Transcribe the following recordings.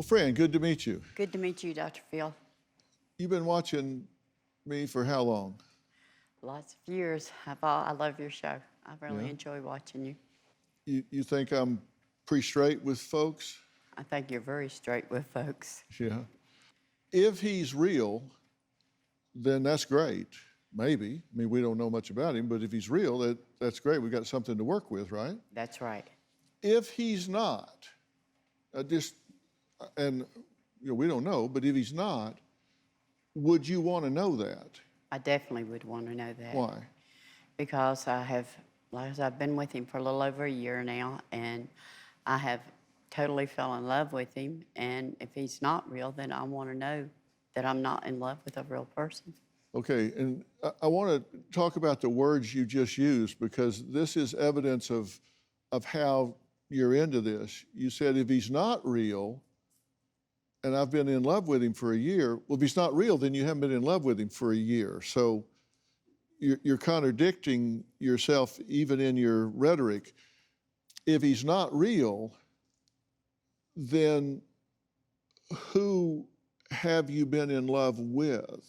Well, Fran, good to meet you. Good to meet you, Dr. Phil. You've been watching me for how long? Lots of years. I love your show. I really Yeah? enjoy watching you. You think I'm pretty straight with folks? I think you're very straight with folks. Yeah. If he's real, then that's great. Maybe. I mean, we don't know much about him, but if he's real, that's great. We've got something to work with, right? That's right. If he's not, we don't know, but if he's not, would you want to know that? I definitely would want to know that. Why? Because I've been with him for a little over a year now, and I have totally fell in love with him. And if he's not real, then I want to know that I'm not in love with a real person. Okay, and I want to talk about the words you just used, because this is evidence of how you're into this. You said, if he's not real, and I've been in love with him for a year, well, if he's not real, then you haven't been in love with him for a year. So you're contradicting yourself even in your rhetoric. If he's not real, then who have you been in love with?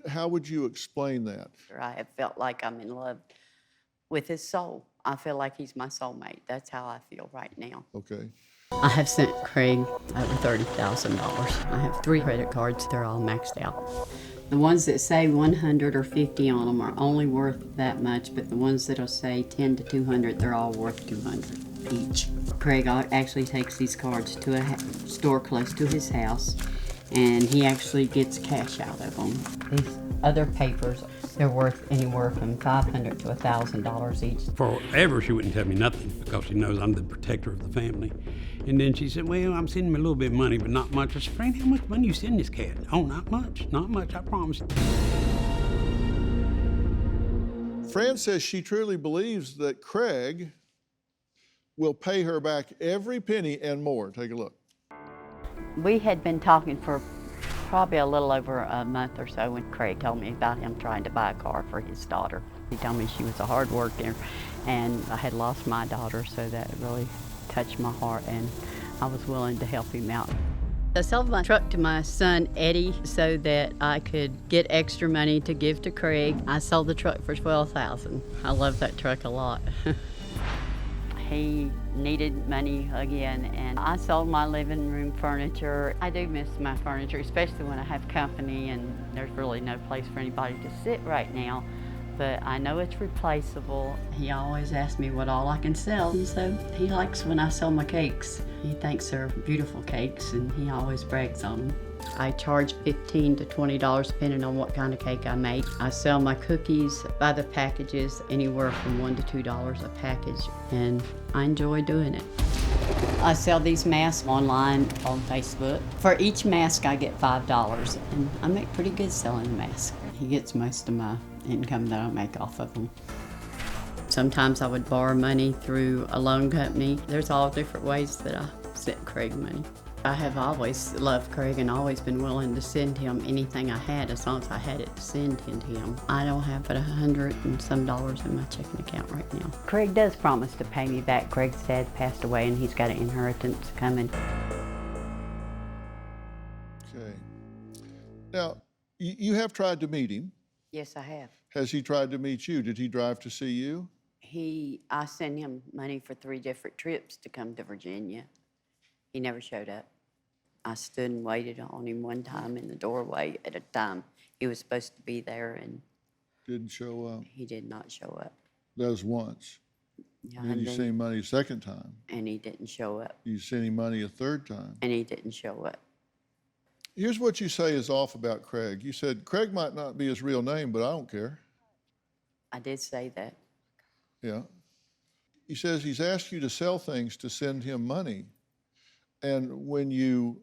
How would you explain that? I have felt like I'm in love with his soul. I feel like he's my soulmate. That's how I feel right now. Okay. I have sent Craig over $30,000. I have 3 credit cards. They're all maxed out. The ones that say 100 or 50 on them are only worth that much, but the ones that'll say 10 to 200, they're all worth 200 each. Craig actually takes these cards to a store close to his house, and he actually gets cash out of them. These other papers, they're worth anywhere from $500 to $1,000 each. Forever, she wouldn't tell me nothing because she knows I'm the protector of the family. And then she said, well, I'm sending him a little bit of money, but not much. I said, Fran, how much money you send this cat? Oh, not much, I promise. Fran says she truly believes that Craig will pay her back every penny and more. Take a look. We had been talking for probably a little over a month or so when Craig told me about him trying to buy a car for his daughter. He told me she was a hard worker, and I had lost my daughter, so that really touched my heart, and I was willing to help him out. I sold my truck to my son, Eddie, so that I could get extra money to give to Craig. I sold the truck for $12,000. I love that truck a lot. He needed money again, and I sold my living room furniture. I do miss my furniture, especially when I have company and there's really no place for anybody to sit right now. But I know it's replaceable. He always asks me what all I can sell, and so he likes when I sell my cakes. He thinks they're beautiful cakes, and he always brags on them. I charge $15 to $20 depending on what kind of cake I make. I sell my cookies by the packages, anywhere from $1 to $2 a package, and I enjoy doing it. I sell these masks online on Facebook. For each mask, I get $5, and I make pretty good selling the mask. He gets most of my income that I make off of them. Sometimes I would borrow money through a loan company. There's all different ways that I send Craig money. I have always loved Craig and always been willing to send him anything I had as long as I had it to send to him. I don't have but $100 and some in my checking account right now. Craig does promise to pay me back. Craig's dad passed away and he's got an inheritance coming. Okay. Now, you have tried to meet him. Yes, I have. Has he tried to meet you? Did he drive to see you? I sent him money for 3 different trips to come to Virginia. He never showed up. I stood and waited on him one time in the doorway at a time he was supposed to be there, and Didn't show up. he did not show up. That was once. Yeah, Then you sent him money a second time. and he didn't show up, You sent him money a third time. and he didn't show up. Here's what you say is off about Craig. You said, Craig might not be his real name, but I don't care. I did say that. Yeah. He says he's asked you to sell things to send him money. And when you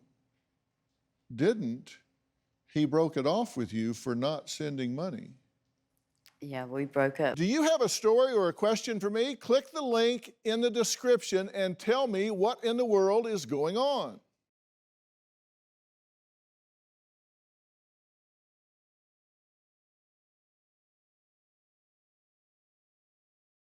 didn't, he broke it off with you for not sending money. Yeah, we broke up. Do you have a story or a question for me? Click the link in the description and tell me what in the world is going on.